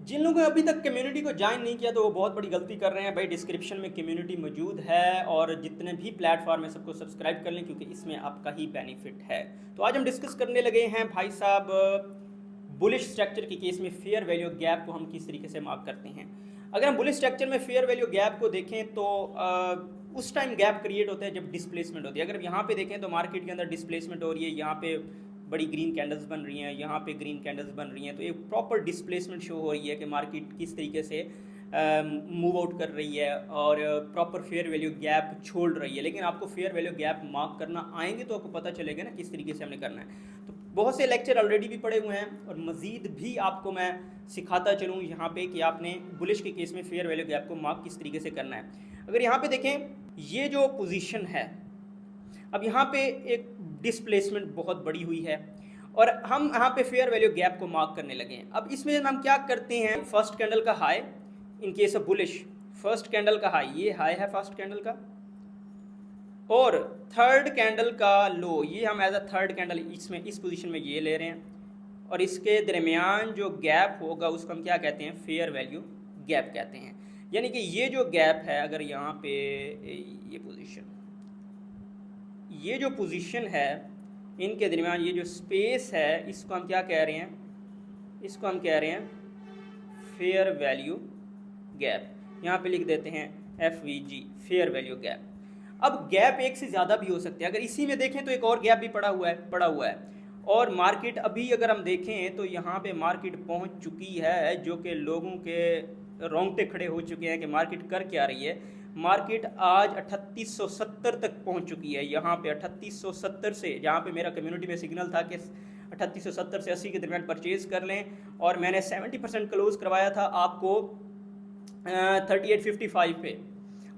जिन लोगों ने अभी तक कम्युनिटी को ज्वाइन नहीं किया तो वो बहुत बड़ी गलती कर रहे हैं भाई। डिस्क्रिप्शन में कम्युनिटी मौजूद है और जितने भी प्लेटफॉर्म है सबको सब्सक्राइब कर लें क्योंकि इसमें आपका ही बेनिफिट है। तो आज हम डिस्कस करने लगे हैं भाई साहब बुलिश स्ट्रक्चर के केस में फेयर वैल्यू गैप को हम किस तरीके से मार्क करते हैं। अगर हम बुलिश स्ट्रक्चर में फेयर वैल्यू गैप को देखें तो उस टाइम गैप क्रिएट होता है जब डिस्प्लेसमेंट होती है। अगर यहाँ पे देखें तो मार्केट के अंदर डिस्प्लेसमेंट हो रही है, यहाँ पे बड़ी ग्रीन कैंडल्स बन रही हैं, यहाँ पे ग्रीन कैंडल्स बन रही हैं, तो एक प्रॉपर डिस्प्लेसमेंट शो हो रही है कि मार्केट किस तरीके से मूव आउट कर रही है और प्रॉपर फेयर वैल्यू गैप छोड़ रही है। लेकिन आपको फेयर वैल्यू गैप मार्क करना आएंगे तो आपको पता चलेगा ना किस तरीके से हमने करना है। तो बहुत से लेक्चर ऑलरेडी भी पड़े हुए हैं और मज़ीद भी आपको मैं सिखाता चलूँ यहाँ पे कि आपने बुलिश के केस में फेयर वैल्यू गैप को मार्क किस तरीके से करना है। अगर यहाँ पे देखें ये जो पोजीशन है, अब यहाँ पे एक डिस्प्लेसमेंट बहुत बड़ी हुई है और हम यहाँ पे फेयर वैल्यू गैप को मार्क करने लगे हैं। अब इसमें हम क्या करते हैं, फर्स्ट कैंडल का high in case of bullish, first candle का हाई, ये हाई है फर्स्ट कैंडल का, और थर्ड कैंडल का लो, ये हम एज अ थर्ड कैंडल इसमें इस पोजीशन में ये ले रहे हैं और इसके दरमियान जो गैप होगा उसको हम क्या कहते हैं, फेयर वैल्यू गैप कहते हैं। यानी कि ये जो गैप है, अगर यहाँ पे ये जो पोजीशन है इनके दरमियान ये जो स्पेस है इसको हम क्या कह रहे हैं, इसको हम कह रहे हैं फेयर वैल्यू गैप। यहाँ पे लिख देते हैं FVG, फेयर वैल्यू गैप। अब गैप एक से ज़्यादा भी हो सकते हैं। अगर इसी में देखें तो एक और गैप भी पड़ा हुआ है और मार्केट अभी अगर हम देखें तो यहाँ पे मार्केट पहुँच चुकी है, जो कि लोगों के रोंगटे खड़े हो चुके हैं कि मार्केट कर क्या रही है। मार्केट आज 3870 तक पहुंच चुकी है। यहाँ पे 3870 से, जहाँ पे मेरा कम्युनिटी में सिग्नल था कि 3870 से 80 के दरमियान परचेज़ कर लें, और मैंने 70% क्लोज करवाया था आपको 3855 पे,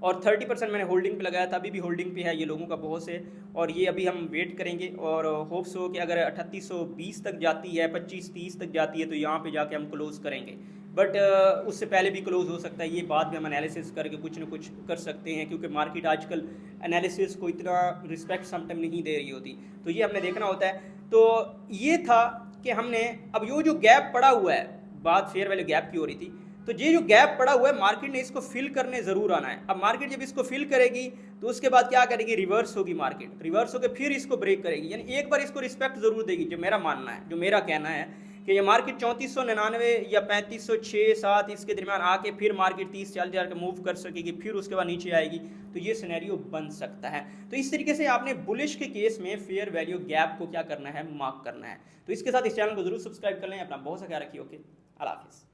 और 30% मैंने होल्डिंग पे लगाया था। अभी भी होल्डिंग पे है ये लोगों का बहुत से, और ये अभी हम वेट करेंगे और होप्स हो कि अगर 3820 तक जाती है, 2530 तक जाती है तो यहाँ पे जाके हम क्लोज़ करेंगे। बट उससे पहले भी क्लोज़ हो सकता है, ये बाद में हम एनालिसिस करके कुछ ना कुछ कर सकते हैं, क्योंकि मार्केट आजकल एनालिसिस को इतना रिस्पेक्ट समटाइम नहीं दे रही होती, तो ये हमने देखना होता है। तो ये था कि हमने अब जो गैप पड़ा हुआ है, बात फेयर वैल्यू गैप की हो रही थी, तो ये जो गैप पड़ा हुआ है मार्केट ने इसको फिल करने ज़रूर आना है। अब मार्केट जब इसको फिल करेगी तो उसके बाद क्या करेगी, रिवर्स होगी मार्केट, रिवर्स होकर फिर इसको ब्रेक करेगी। यानी एक बार इसको रिस्पेक्ट ज़रूर देगी, जो मेरा मानना है, जो मेरा कहना है कि ये मार्केट 3499 या 3506-7 इसके दरमियान आके फिर मार्केट 30-40 का मूव कर सकेगी, फिर उसके बाद नीचे आएगी, तो ये सिनेरियो बन सकता है। तो इस तरीके से आपने बुलिश के केस में फेयर वैल्यू गैप को क्या करना है, मार्क करना है। तो इसके साथ इस चैनल को जरूर सब्सक्राइब कर लें। अपना बहुत सा ख्याल रखिए। ओके, अल्लाह हाफिज़।